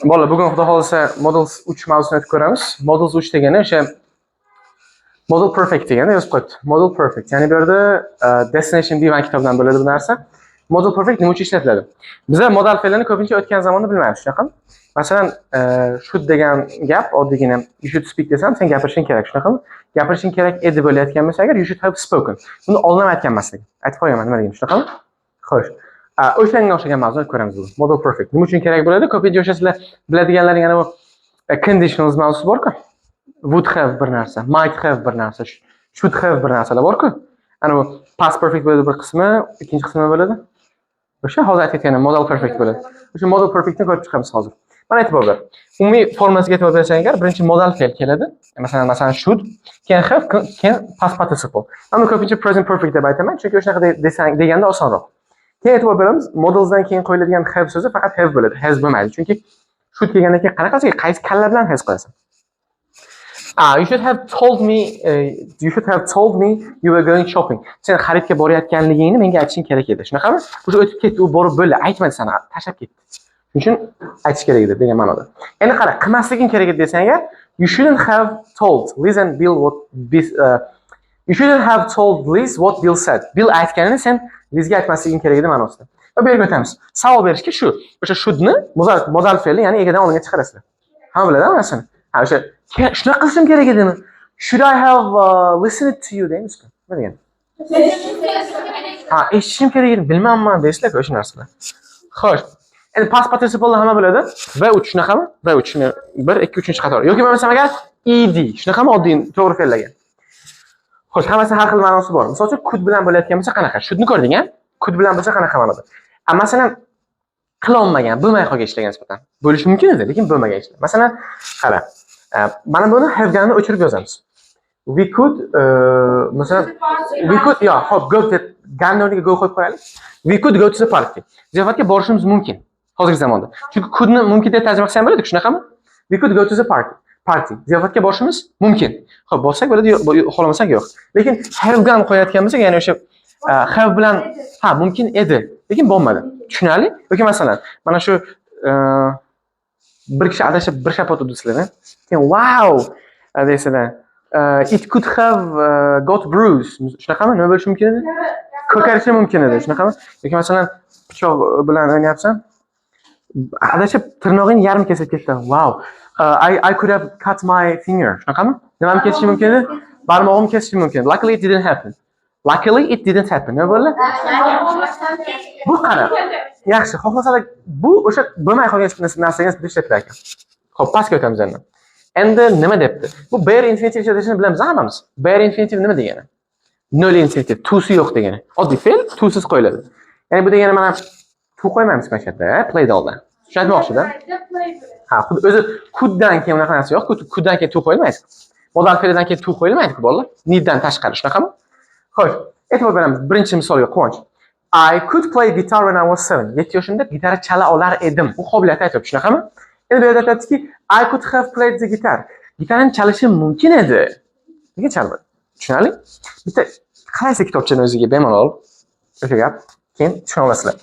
Bolalar, bugun xudo xolasa Models 3 mavzusini o'tib ko'ramiz. Models 3 degani o'sha Model Perfect degani yozib qo'yibdi. Model Perfect. Ya'ni bu yerda Destination B1 kitobidan bo'ladi bu narsa. Model Perfect nima uchun ishlatiladi? Bizlar modal fe'lini ko'pincha o'tgan zamonda bilmaymiz, shunaqa. Masalan, should degan gap oddiygina you should speak desam, sen gapirishing kerak, shunaqami? Gapirishing kerak edi bo'layotgan bo'lsa agar you should have spoken. Buni oldin aytgan emaslik. Aytib qo'yaman nima deganim, shunaqami? Xo'sh. O'shanga o'xshagan mavzuni ko'ramiz bugun. Model Perfect. Nima uchun kerak bo'ladi? Ko'pincha o'sha sizlar biladiganlaring ana bu conditionals mavzusi bor-ku. Would have bir narsa, might have bir narsa, should have bir narsalar bor-ku. Ana bu past perfect bo'ladi bir qismi, ikkinchi qismi bo'ladi. O'sha hozir aytayotgan modal perfect bo'ladi. O'sha modal perfectni ko'rib chiqamiz hozir. Mana e'tibor ber. Umumiy formasiga e'tibor bersang agar birinchi modal fe'l keladi. Masalan should, keyin have, keyin past participle. Mana ko'pincha present perfect deb aytaman, chunki o'shaqa desang deganda osonroq. Keyin e'tibor beramiz, modelsdan keyin qo'yiladigan have so'zi faqat have bo'ladi, has bo'lmaydi. Chunki should kelgandan keyin qanaqasiga qaysi kalla bilan has qo'yasan? You should have told me you were going shopping. Sen xaridga borayotganligingni menga aytishing kerak edi. Shunaqami? O'sha o'tib ketdi, u borib bo'ldi, aytmadi sana, tashlab ketdi. Shuning uchun aytish kerak edi degan ma'noda. Endi qara, qilmasliging kerak edi desang agar you shouldn't have told Liz and Bill what you shouldn't have told Liz what Bill said. Bill aytganini sen Lizga aytmasliging kerak edi ma'nosida. Va bu yerga o'tamiz. Savol berishga shu. O'sha shouldni modal fe'li, ya'ni egadan olingan chiqarasizlar. Hamma biladi-ku narsani. Ha, o'sha shunaqa qilishim kerak edimi? Should I have listened to you deymiz-ku. Nima degan? Ha, eshitishim kerak edi, bilmayman deysizlar-ku o'sha narsalar. Xo'sh. Endi past participle hamma biladi. V3 shunaqami? V3 ni 1, 2, 3 qator. Yoki bo'lmasam agar ed shunaqami oddiy to'g'ri fe'llarga. Xo'sh, hammasini har xil ma'nosi bor. Misol uchun could bilan bo'layotgan bo'lsa qanaqa? Shudni ko'rding-a? Could bilan bo'lsa qanaqa ma'noda? Masalan, qila olmagan, bo'lmay qolgan ishlagan nisbatan. Bo'lishi mumkin edi, lekin bo'lmagan ishlar. Masalan, qara. Mana buni have ganni o'chirib yozamiz. We could hop go to ganni o'rniga go qo'yib qo'yaylik. We could go to the party. Ziyofatga borishimiz mumkin hozirgi zamonda. Chunki couldni mumkin deb tarjima qilsam bo'ladi, shunaqami? We could go to the party. Ziyofatga borishimiz mumkin. Xo'p, borsak bo'ladi, xohlamasak yo'q. Lekin have gan qo'yayotgan bo'lsak, ya'ni o'sha have bilan mumkin edi, lekin bo'lmadi. Tushunarli? Yoki masalan, mana shu bir kishi adashib bir shapot udisizlar. Keyin wow deysizlar. It could have got bruised. Shunaqami? Nima bo'lishi mumkin edi? Ko'karishi mumkin edi. Shunaqami? Yoki masalan, pichoq bilan o'ynayapsan. Adashib tirnog'ingni yarim kesib ketdi. Wow. I could have cut my finger. Shunaqami? Nimani kesishi mumkin edi? Barmog'imni kesishi mumkin. Luckily it didn't happen. Nima bo'ldi? Bu qara. Yaxshi, xohlasalar bu o'sha bo'lmay qolgan narsaga nisbatan ishlatiladi ekan. Xo'p, pastga o'tamiz endi. Endi nima debdi? Bu bare infinitive ishlatishini bilamiz hammamiz. Bare infinitive nima degani? Null infinitive, to'si yo'q degani. Oddiy fe'l to'siz qo'yiladi. Ya'ni bu degani mana to qo'ymaymiz mana shu yerda, playda oldi. Shuni aytmoqchida. Ha, xuddi o'zi could-dan keyin unaqa narsa yo'q. Could-dan keyin to qo'yilmaydi. Modal fe'lidan keyin to qo'yilmaydi-ku bolalar. Need-dan tashqari shunaqami? Xo'sh, e'tibor beramiz. Birinchi misolga Quvonch. I could play guitar when I was 7. 7 yoshimda gitara chala olar edim. Bu qobiliyat aytib, shunaqami? Endi bu yerda aytadiki, I could have played the guitar. Gitarani chalishim mumkin edi. Nega chalmadi? Tushunarli? Bitta qaysi kitobchani o'ziga bemalol o'sha gap keyin tushuna olasizlar.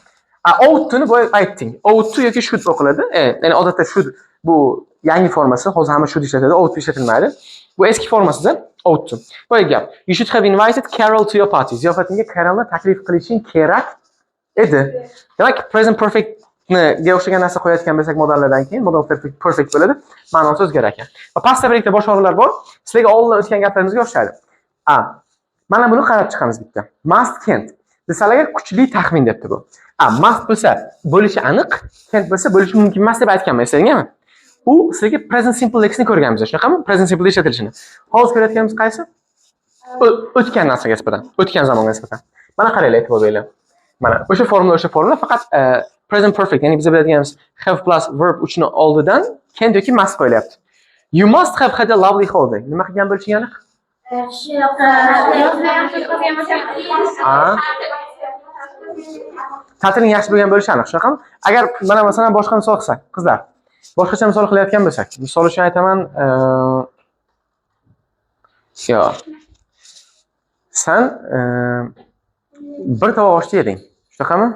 Ought-ni boya aytding. Ought yoki should o'qiladi. Ya'ni odatda should bu yangi formasi, hozir hamma should ishlatadi, ought ishlatilmaydi. Bu eski formasida ought. Boya gap. You should have invited Carol to your party. Ziyofatingga Carolni taklif qilishing kerak edi. Demak, present perfect ga o'xshagan narsa qo'yayotgan bo'lsak modallardan keyin modal perfect bo'ladi. Ma'nosi o'zgarar ekan. Va pastda birikta boshqa o'rinlar bor. Sizlarga oldin o'tgan gaplarimizga o'xshaydi. Mana buni qarab chiqamiz bitta. Must can't. Desalar kuchli taxmin debdi bu. Must bo'lsa bo'lishi aniq, can't bo'lsa bo'lishi mumkin emas deb aytganman, esingizmi? U sizga present simple lexni ko'rganmiz, shunaqami? Present simple ishlatilishini. Hozir ko'rayotganimiz qaysi? O'tgan narsaga nisbatan, o'tgan zamonga nisbatan. Mana qaranglar, e'tibor beringlar. Mana o'sha formula faqat present perfect, ya'ni biz biladiganimiz have plus verb uchni oldidan can't yoki must qo'yilyapti. You must have had a lovely holiday. Nima qilgan bo'lishing aniq? Ta'tiling yaxshi bo'lgan bo'lishi aniq, shunaqami? Agar mana masalan boshqa misol qilsak, qizlar, boshqacha misol qilayotgan bo'lsak, misol uchun aytaman, sen bir tovoq oshni yeding, shunaqami?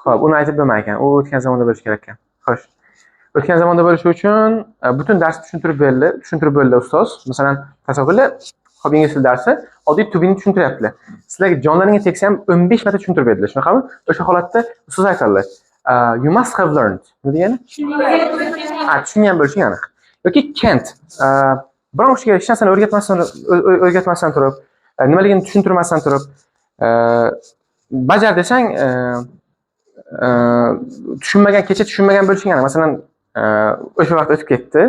Xo'p, uni aytib bo'lmay ekan, u o'tgan zamonda bo'lishi kerak ekan. Xo'sh. O'tgan zamonda bo'lishi uchun butun darsni tushuntirib bo'ldi ustoz. Masalan, tasavvurlar, hop ingliz tili darsi oddiy to be ni tushuntiryaptilar. Sizlarga jonlaringga tegsa ham 15 marta tushuntirib berdilar, shunaqami? O'sha holatda ustoz aytadilar. You must have learned. Nima degani? Tushungan bo'lishing aniq. Yoki can't. Biron kishiga hech narsani o'rgatmasdan turib, nimaligini tushuntirmasdan turib, bajar desang, kecha tushunmagan bo'lishing aniq. Masalan, o'sha vaqt o'tib ketdi.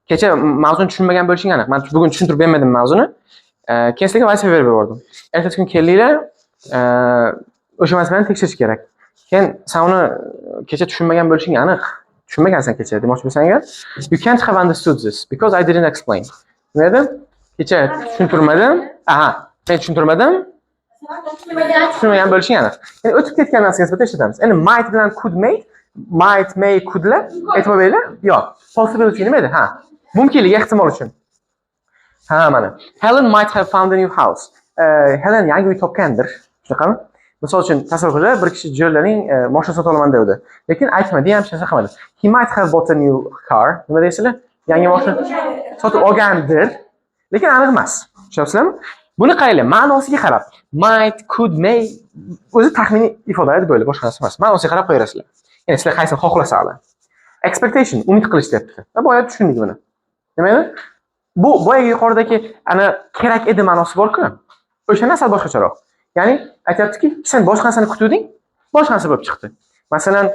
Kecha mavzuni tushunmagan bo'lishing aniq. Men bugun tushuntirib bermadim mavzuni. Keyin sizlarga vazifa berib yubordim. Ertasi kun kelinglar, o'sha masalani tekshirish kerak. Keyin sen uni kecha tushunmagan bo'lishing aniq. Tushunmagansan kecha demoqchi bo'lsang agar, you can't have understood this because I didn't explain. Nima edi? Kecha tushuntirmadim. Men tushuntirmadim. Tushunmagan bo'lishing aniq. Ya'ni o'tib ketgan narsaga nisbatan ishlatamiz. Endi might bilan could may couldlar e'tibor beringlar. Yo'q. Possibility nima edi? Mumkinlik, ehtimol uchun. Mana. Helen might have found a new house. Helen yangi uy topgandir. Shunaqami? Misol uchun tasavvur qiling, bir kishi jo'rlarning mashina sotib olaman dedi. Lekin aytmadi, ham hech narsa qilmadi. He might have bought a new car. Nima deysizlar? Yangi mashina sotib olgandir. Lekin aniq emas. Tushunyapsizlarmi? Buni qaranglar, ma'nosiga qarab. Might, could, may o'zi taxminiy ifodalaydi bo'ladi, boshqa narsa emas. Ma'nosiga qarab qo'yasizlar. Ya'ni sizlar qaysini xohlasanglar. Expectation, umid qilish deyapti. Boya tushundik buni. Nima edi? Bu boyagi yuqoridagi ana kerak edi ma'nosi bor-ku. O'sha narsa boshqacharoq. Ya'ni aytayaptiki, sen boshqa narsani kutuvding, boshqa narsa bo'lib chiqdi. Masalan,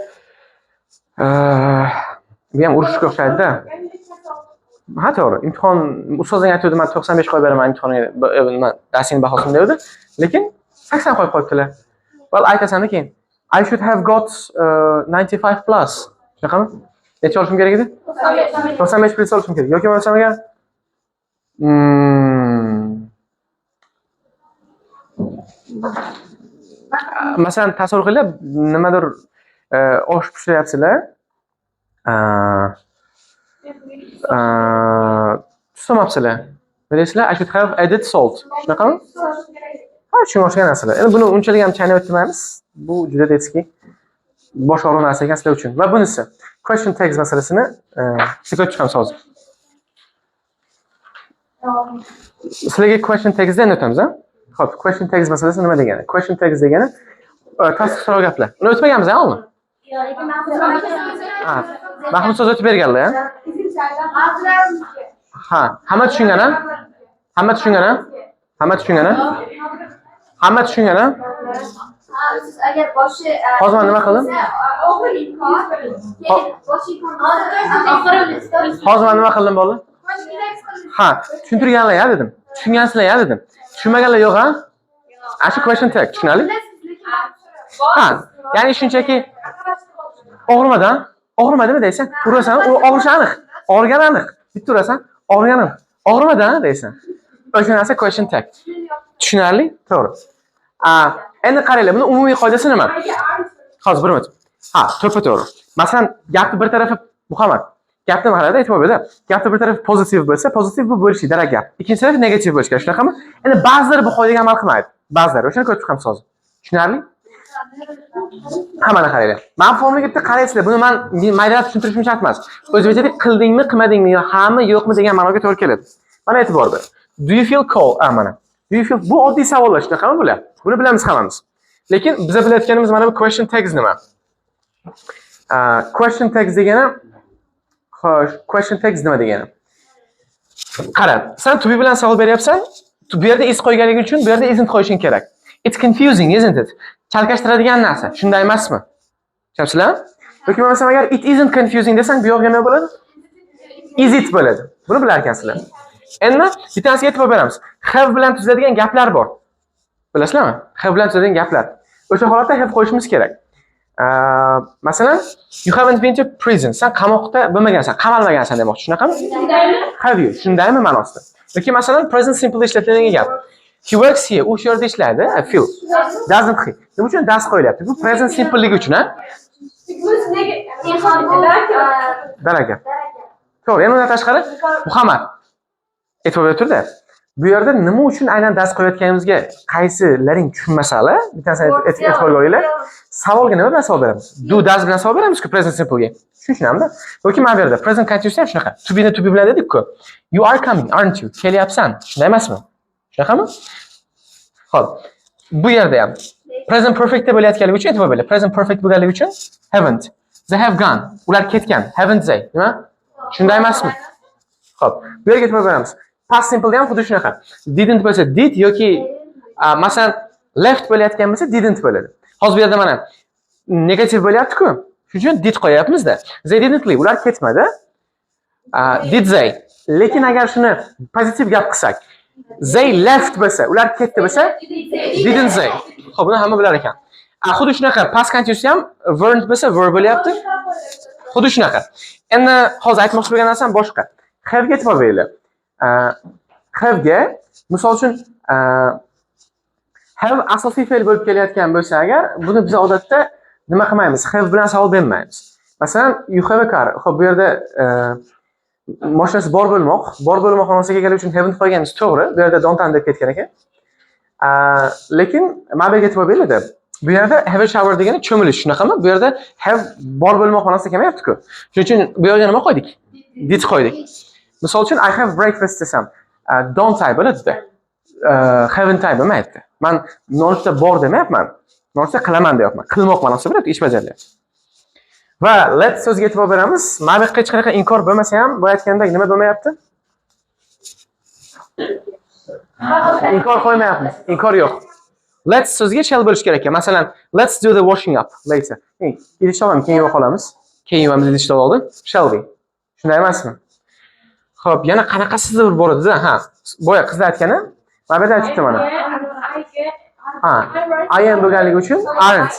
bu ham urushga o'xshaydi-da. To'g'ri. Imtihon ustozing aytdi, men 95 qo'yib beraman imtihonga, darsning bahosini dedi. Lekin 80 qo'yib qo'yibdilar. Well, aytasan-ki, I should have got 95 plus. Shunaqami? Necha olishim kerak edi? 95 plus olishim kerak. Yoki bo'lmasam agar masalan, tasavvur qilib, nimadir osh pishiryapsizlar. Tushunmabsizlar. Bilasizlar, I should have added salt. Shunaqami? Shunga o'xshagan narsalar. Endi buni unchalik ham chaynab o'tmaymiz. Bu juda detski bosh og'riq narsa ekan sizlar uchun. Va bunisi question tags masalasini ko'rib chiqamiz hozir. Sizlarga question tagsdan o'tamiz, ha? Xo'p, question tags masalasi nima degani? Question tags degani tasdiq so'rov gaplar. Uni o'tmaganmiz, ha, uni? Mahmud so'z o'tib berganlar, ha? Hamma tushungan, ha? Hamma tushungan, ha? Hamma tushungan, ha? Hamma tushungan, ha? Agar boshi hozir nima qildim? Hozir nima qildim bo'ldi? Tushuntirganlar ya dedim. Tushungansizlar ya dedim. Tushunmaganlar yo'q, ha? Shu question tag, tushunali? Ya'ni shunchaki og'rimadan, og'rimadimi deysan? Urasan, u og'rishi aniq. Og'rigani aniq. Bitta urasan, og'rigani aniq. Og'rimadan deysan. O'sha narsa question tag. Tushunarli? To'g'ri. Endi qaranglar, buni umumiy qoidasi nima? Hozir bir minut. To'g'ri. Masalan, gapni bir tarafi Muhammad. Gapni qarada e'tibor berdi. Gapni bir tarafi pozitiv bo'lsa, pozitiv bu bo'lishi kerak gap. Ikkinchi tarafi negativ bo'lishi kerak, shunaqami? Endi ba'zilari bu qoidaga amal qilmaydi. Ba'zilari o'shani ko'rib chiqamiz hozir. Tushunarli? Hammani qaranglar. Men formulaga bitta qaraysizlar. Buni men maydalab tushuntirishim shart emas. O'zbekchada qildingmi, qilmadingmi, hami, yo'qmi degan ma'noga to'g'ri keladi. Mana e'tibor ber. Do you feel cold? Mana. Do you feel bu oddiy savollar, shunaqami bular? Buni bilamiz hammamiz. Lekin biz bilayotganimiz mana bu question tags nima? Question tags degani question tags nima degani? Qara, sen to be bilan savol beryapsan, bu yerda is qo'yganligi uchun bu yerda isn't qo'yishing kerak. It's confusing, isn't it? Chalkashtiradigan narsa, shunday emasmi? Tushunasizlar? Yoki bo'lmasa agar it isn't confusing desang, bu yo'q nima bo'ladi? Is it bo'ladi. Buni bilar ekansizlar. Endi bittanisiga e'tibor beramiz. Have bilan tuziladigan gaplar bor. Bilasizlarmi? Have bilan tuziladigan gaplar. O'sha holatda have qo'yishimiz kerak. Masalan, you haven't been to prison. Sen qamoqda bo'lmagansan, qamalmagansan demoqchi, shunaqami? Have you? Shundaymi ma'nosida? Yoki masalan, present simple ishlatiladigan gap. He works here. U shu yerda ishlaydi. Feel. Doesn't he? Nima uchun does qo'yilyapti? Bu present simpleligi uchun, ha? Daraka. To'g'ri, yana undan tashqari Muhammad. E'tibor berib turdi. Bu yerda nima uchun aynan dars qo'yayotganimizga qaysilaring tushunmasanglar, bittasini e'tiborga olinglar. Savolga nima bilan savol beramiz? Do does bilan savol beramiz-ku present simple'ga. Tushunamda? Yoki mana bu yerda present continuous ham shunaqa. To be ni to be bilan dedik-ku. You are coming, aren't you? Kelyapsan. Shunday emasmi? Shunaqami? Xo'p. Bu yerda ham present perfect deb bo'layotganligi uchun e'tibor beringlar. Present perfect bo'lganligi uchun haven't. They have gone. Ular ketgan. Haven't they? Nima? Shunday emasmi? Xo'p. Bu yerga e'tibor beramiz. Past simple ham xuddi shunaqa. Didn't bo'lsa did yoki masalan left bo'layotgan bo'lsa didn't bo'ladi. Hozir bu yerda mana negativ bo'lyapti-ku. Shuning uchun did qo'yapmiz-da. They didn't leave. Ular ketmadi. Did they? Lekin agar shuni pozitiv gap qilsak, they left bo'lsa, ular ketdi bo'lsa, didn't they? Xo'p, buni hamma bilar ekan. Xuddi shunaqa past continuous ham weren't bo'lsa, were bo'lyapti. Xuddi shunaqa. Endi hozir aytmoqchi bo'lgan narsam boshqa. Have-ga e'tibor beringlar. Have-ga misol uchun have asosiy fe'l bo'lib kelayotgan bo'lsa agar, buni biz odatda nima qilmaymiz? Have bilan savol bermaymiz. Masalan, you have a car. Xo'p, bu yerda mashinasi bor xonasiga kelgani uchun haven't qo'yganimiz to'g'ri. Bu yerda don't deb ketgan ekan. Lekin mana bu yerga e'tibor beringlar. Bu yerda have a shower degani cho'milish, shunaqami? Bu yerda have bor xonasiga kelmayapti-ku. Shuning uchun bu yerga nima qo'ydik? Did qo'ydik. Misol uchun I have breakfast desam, don't I bo'ladi-da. Haven't I bo'lmaydi. Men nonushta bor demayapman. Nonushta qilaman deyapman. Qilmoq ma'nosida beradi, ish bajaryapti. Va let so'ziga e'tibor beramiz. Mana bu hech qanaqa inkor bo'lmasa ham, bu aytgandek nima bo'lmayapti? Inkor qo'ymayapmiz. Inkor yo'q. Let's so'ziga shall bo'lish kerak ekan. Masalan, let's do the washing up later. Idish olamiz, keyin yo'q olamiz. Keyin yuvamiz idishlar oldi. Shall we? Shunday emasmi? Xo'p, yana qanaqasidir bor edi-da. Ha, boya qizlar aytgani, mana bu yerda aytibdi mana. Ha, I am bo'lganligi uchun aren't.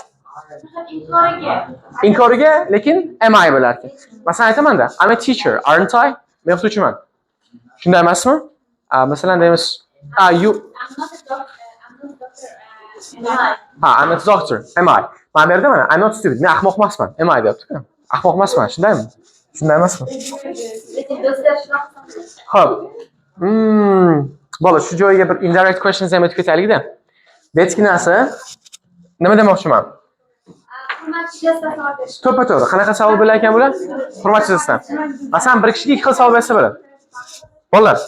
Inkoriga, lekin am I bo'lar ekan. Masalan aytaman-da, I'm a teacher, aren't I? Men o'qituvchiman. Shunday emasmi? Masalan deymiz, you I'm not a doctor. Am I? Mana bu yerda mana I'm not stupid. Men ahmoq emasman. Am I deyapti-ku. Ahmoq emasman, shundaymi? Shunday emasmi? Xo'p. Bola, shu joyiga bir indirect questions ham o'tib ketaylik-da. Betki narsa nima demoqchiman? To'ppa-to'g'ri. Qanaqa savol bo'lar ekan bular? Hurmatsizdan. Masalan, bir kishiga ikki xil savol bersa bo'ladi. Bolalar,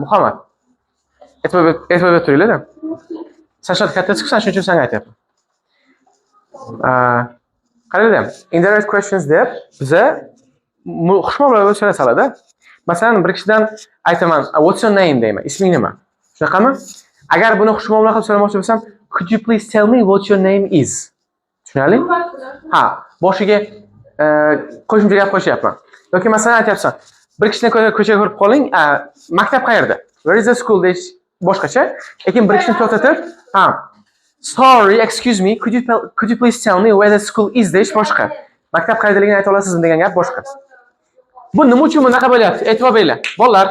Muhammad. E'tibor turinglar-da. Sashot katta chiqsan, shuning uchun senga aytyapman. Qaranglar, indirect questions deb biza xushmuomala bo'lib so'rasalar-da. Masalan, bir kishidan aytaman, what's your name deyman. Isming nima? Shunaqami? Agar buni xushmuomala qilib so'ramoqchi bo'lsam, could you please tell me what your name is? Tushunarli? Ha, boshiga qo'shimcha gap qo'shyapman. Yoki masalan aytyapsan, bir kishini ko'chaga ko'rib qoling, maktab qayerda? Where is the school deyish boshqacha. Lekin bir kishini to'xtatib, sorry, excuse me, could you please tell me where the school is deyish boshqa. Maktab qayerdaligini ayta olasizmi degan gap boshqa. Bu nima uchun bunaqa bo'lyapti? E'tibor beringlar. Bolalar,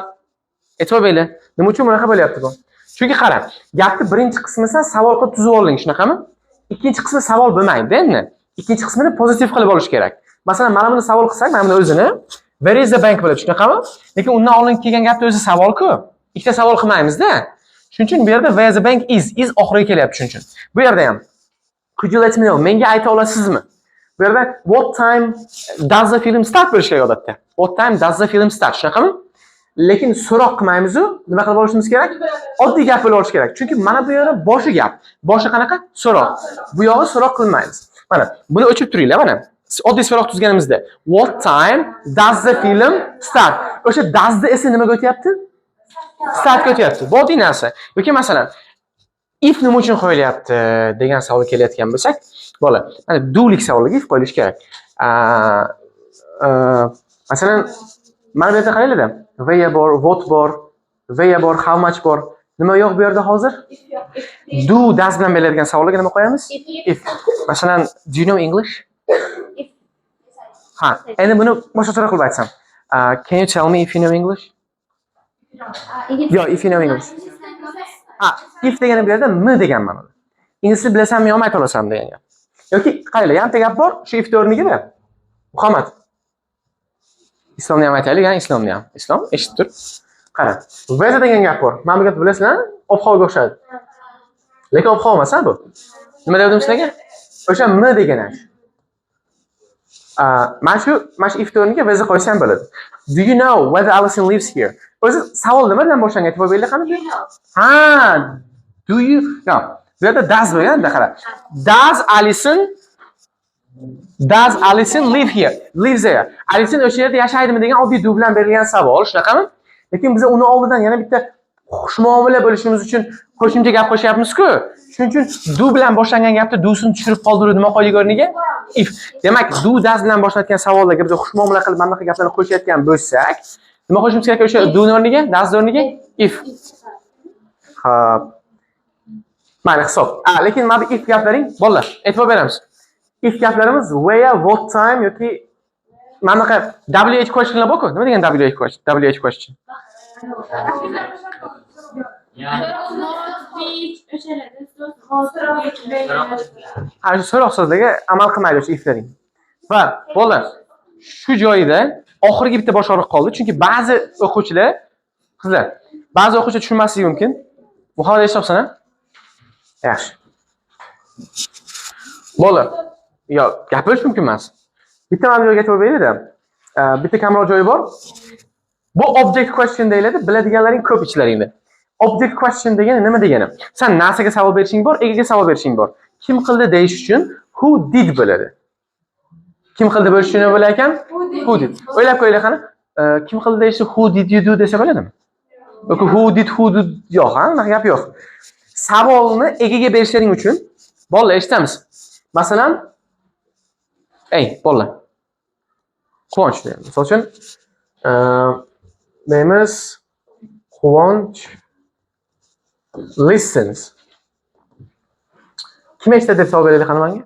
e'tibor beringlar. Nima uchun bunaqa bo'lyapti bu? Chunki qarang, gapni birinchi qismidan savol qilib tuzib oling, shunaqami? Ikkinchi qismi savol bo'lmaydi endi. Ikkinchi qismini pozitiv qilib olish kerak. Masalan, mana buni savol qilsak, mana buni o'zini where is the bank bo'ladi, shunaqami? Lekin undan oldin kelgan gapni o'zi savol-ku. Ikkita savol qilmaymiz-da. Shuning uchun bu yerda where the bank is oxiriga kelyapti shuning uchun. Bu yerda ham could you let me know? Menga ayta olasizmi? Bu yerda what time does the film start bo'lishi kerak odatda. What time does the film start? Shunaqami? Lekin so'roq qilmaymiz-ku. Nima qilib olishimiz kerak? Oddiy gap bo'lib olish kerak. Chunki mana bu yerda boshi gap. Boshi qanaqa? So'roq. Bu yog'i so'roq qilmaymiz. Mana buni o'chirib turinglar, mana. Oddiy so'roq tuzganimizda what time does the film start? O'sha does the esi nimaga o'tyapti? Start o'tyapti. Bu oddiy narsa. Yoki masalan if nima uchun qo'yilyapti degan savol kelayotgan bo'lsak, bola, mana do'lik savoliga if qo'yilishi kerak. Masalan, mana bu yerda qaranglar-da. Where bor, what bor, where bor, how much bor. Nima yo'q bu yerda hozir? Do, does bilan belgiladigan savolga nima qo'yamiz? If. Masalan, do you know English? Ha, endi buni boshqacha qilib aytsam. Can you tell me if you know English? Yo, if you know English. Ha, if degani bu yerda m degan ma'noda. Ingliz tilini bilasanmi yo'qmi ayta olasanmi degan gap. Yoki qaranglar, yarimta gap bor, shu if o'rniga-da. Muhammad. Islomni ham aytaylik, islomni ham. Islom eshitib tur. Qara. Weather degan gap bor. Mamlakat bilasizlar, ob-havoga o'xshaydi. Lekin ob-havo emas bu. Nima dedim sizlarga? O'sha m degan ash. Mana shu if o'rniga weather qo'ysam bo'ladi. Do you know whether Alison lives here? O'zi savol nima bilan boshlangan aytib beringlar qani? Ha, do you? Yo, bu yerda does bo'lganda qara. Does Alison live here? Lives there. Alison o'sha yerda yashaydimi degan oddiy do bilan berilgan savol, shunaqami? Lekin biz uni oldidan yana bitta xushmuomala bo'lishimiz uchun qo'shimcha gap qo'shyapmiz-ku. Shuning uchun do bilan boshlangan gapni do'sini tushirib qoldirib nima qo'ydik o'rniga? If. Demak, do does bilan boshlangan savollarga biz xushmuomala qilib mana bunaqa gaplarni qo'shayotgan bo'lsak, nima qo'shimiz kerak o'sha do o'rniga, does o'rniga? If. Xo'p. Mana hisob. Lekin mana bu if gaplaring, bolalar, e'tibor beramiz. If gaplarimiz where, what time yoki mana bunaqa WH questionlar bor-ku. Nima degan WH question? Shu so'roq so'zlarga amal qilmaydi o'sha iflaring. Va bolalar, shu joyida oxirgi bitta bosh og'riq qoldi, chunki ba'zi o'quvchilar, qizlar, ba'zi o'quvchilar tushunmasligi mumkin. Muhola eshitibsan, ha? Yaxshi. Bolalar, yo, gapirish mumkin emas. Bitta mavzuga e'tibor beraylik-da. Bitta kamroq joyi bor. Bu object question deyiladi, biladiganlaring ko'p ichlaringda. Object question degani nima degani? Sen narsaga savol berishing bor, egaga savol berishing bor. Kim qildi deyish uchun who did bo'ladi. Kim qildi bo'lish uchun nima bo'lar ekan? Who did. O'ylab qo'yinglar qani. Kim qildi deyishni who did you do desa bo'ladimi? Yoki who did yo'q, ha, unaqa gap yo'q. Savolni egaga berishlaring uchun bolalar eshitamiz. Masalan, bolalar. Quvonch deymiz. Misol uchun deymiz Quvonch listens. Kim eshitadi deb savol beraylik qani menga?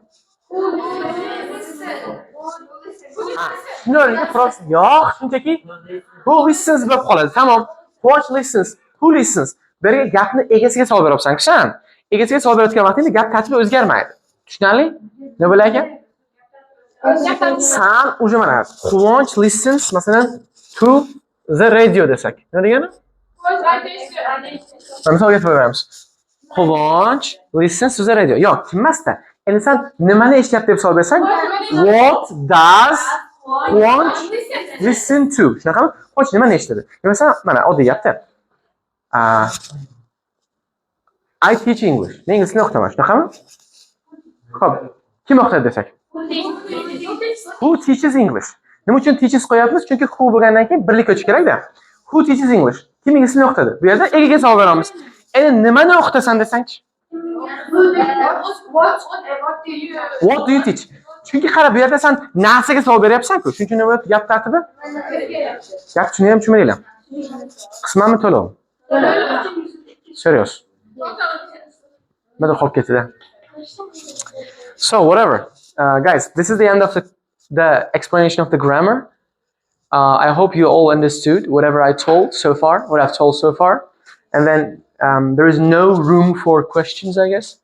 Shuni o'rniga props yo'q, shunchaki who listens deb qoladi. Tamom. Quvonch listens. Who listens? Berga gapni egasiga savol beryapsan-ku sen. Egasiga savol berayotgan vaqtingda gap tartibi o'zgarmaydi. Tushunarli? Nima bo'lar ekan? San уже mana Quvonch listens masalan to the radio desak. Nima degani? Misolga qo'yamiz. Quvonch listens to the radio. Yo'q, kimmasda. Endi sen nimani eshityapti deb savol bersang, what does Quvonch listen to? Shunaqami? Quvonch nimani eshitadi? Masalan, mana oddiy gapda. I teach English. Men ingliz tilini o'qitaman, shunaqami? Xo'p, kim o'qitadi desak? Who teaches English? Nima uchun teaches qo'yapmiz? Chunki who bo'lgandan keyin birlik o'tish kerak-da. Who teaches English? Kim ingliz tilini o'qitadi? Bu yerda egaga savol beramiz. Endi nimani o'qitasan desangchi? What do you teach? Chunki qara, bu yerda sen narsaga savol beryapsan-ku. Shuning uchun nima bo'lyapti gap tartibi? Gap tushunaymi, tushunmaydinglar? Qismanmi to'lov? Serious. Nima qolib ketdi-da? So whatever. Guys, this is the end of the explanation of the grammar. I hope you all understood whatever I told so far, what I've told so far. And then there is no room for questions, I guess.